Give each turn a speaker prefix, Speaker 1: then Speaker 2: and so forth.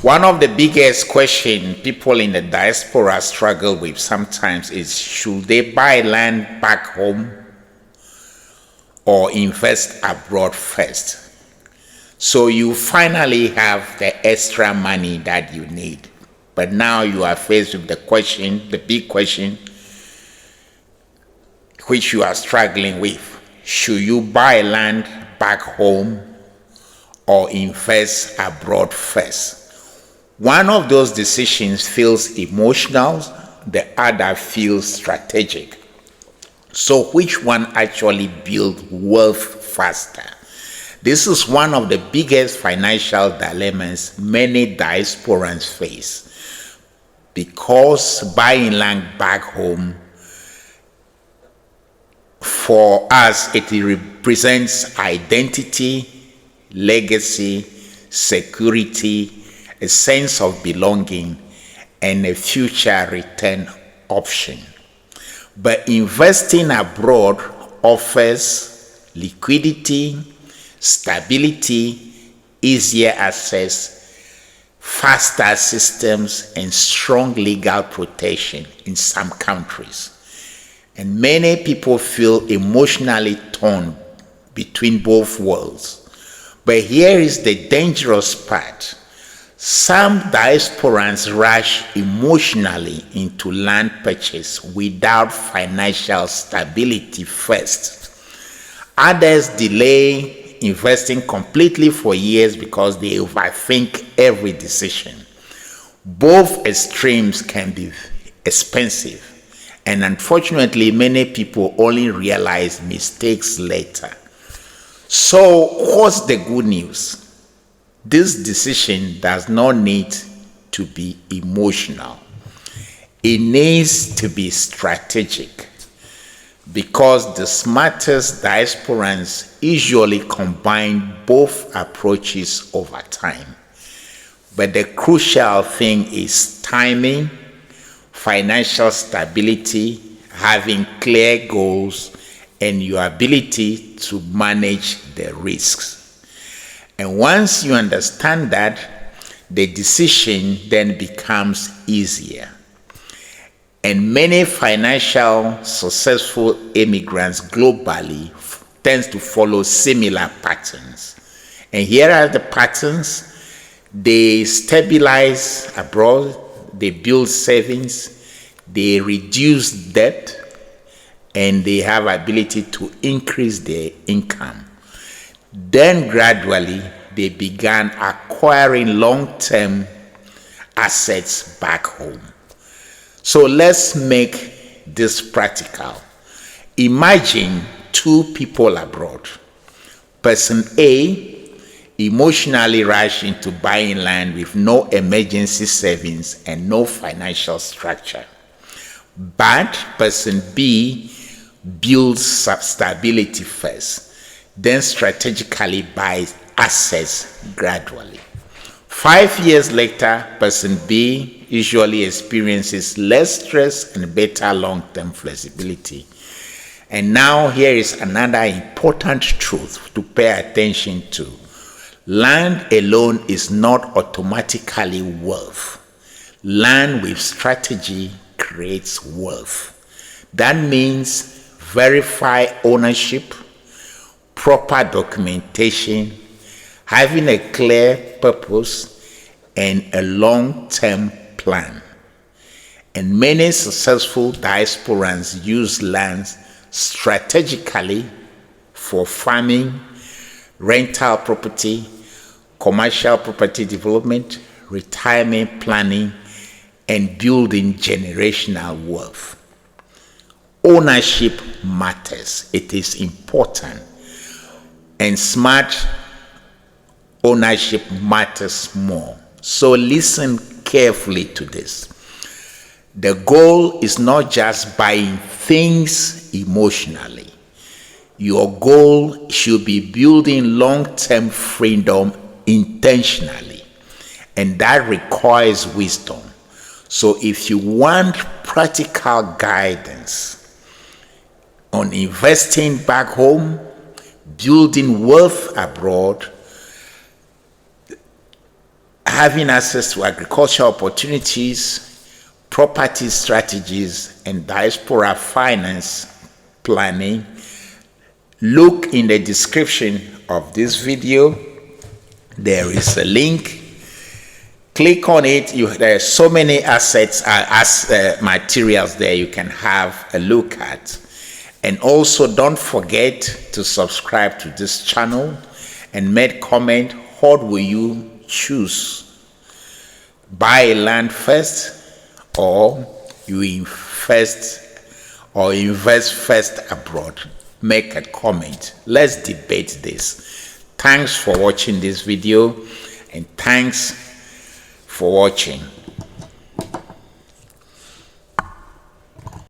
Speaker 1: One of the biggest questions people in the diaspora struggle with sometimes is, should they buy land back home or invest abroad first? So you finally have the extra money that you need, but now you are faced with the question, the big question, which you are struggling with. Should you buy land back home or invest abroad first? One of those decisions feels emotional, the other feels strategic. So which one actually builds wealth faster? This is one of the biggest financial dilemmas many diasporans face, because buying land back home, for us, it represents identity, legacy, security, a sense of belonging, and a future return option. But investing abroad offers liquidity, stability, easier access, faster systems, and strong legal protection in some countries. And many people feel emotionally torn between both worlds. But here is the dangerous part. Some diasporans rush emotionally into land purchase without financial stability first. Others delay investing completely for years because they overthink every decision. Both extremes can be expensive, and unfortunately, many people only realize mistakes later. So, what's the good news? This decision does not need to be emotional. It needs to be strategic, because the smartest diasporans usually combine both approaches over time. But the crucial thing is timing, financial stability, having clear goals, and your ability to manage the risks. And once you understand that, the decision then becomes easier. And many financial successful immigrants globally tend to follow similar patterns. And here are the patterns. They stabilize abroad, they build savings, they reduce debt, and they have ability to increase their income. Then gradually, they began acquiring long-term assets back home. So let's make this practical. Imagine two people abroad. Person A emotionally rushed into buying land with no emergency savings and no financial structure. But person B builds stability first, then strategically buys assets gradually. 5 years later, person B usually experiences less stress and better long-term flexibility. And now here is another important truth to pay attention to. Land alone is not automatically wealth. Land with strategy creates wealth. That means verify ownership, proper documentation, having a clear purpose, and a long-term plan. And many successful diasporans use lands strategically for farming, rental property, commercial property development, retirement planning, and building generational wealth. Ownership matters. It is important. And smart ownership matters more. So listen carefully to this. The goal is not just buying things emotionally. Your goal should be building long-term freedom intentionally. And that requires wisdom. So if you want practical guidance on investing back home, building wealth abroad, having access to agricultural opportunities, property strategies, and diaspora finance planning, look in the description of this video. There is a link. Click on it. There are so many assets materials there you can have a look at. And also don't forget to subscribe to this channel and make comment. What will you choose? Buy land first, or you invest first abroad? Make a comment. Let's debate this. Thanks for watching this video, and thanks for watching.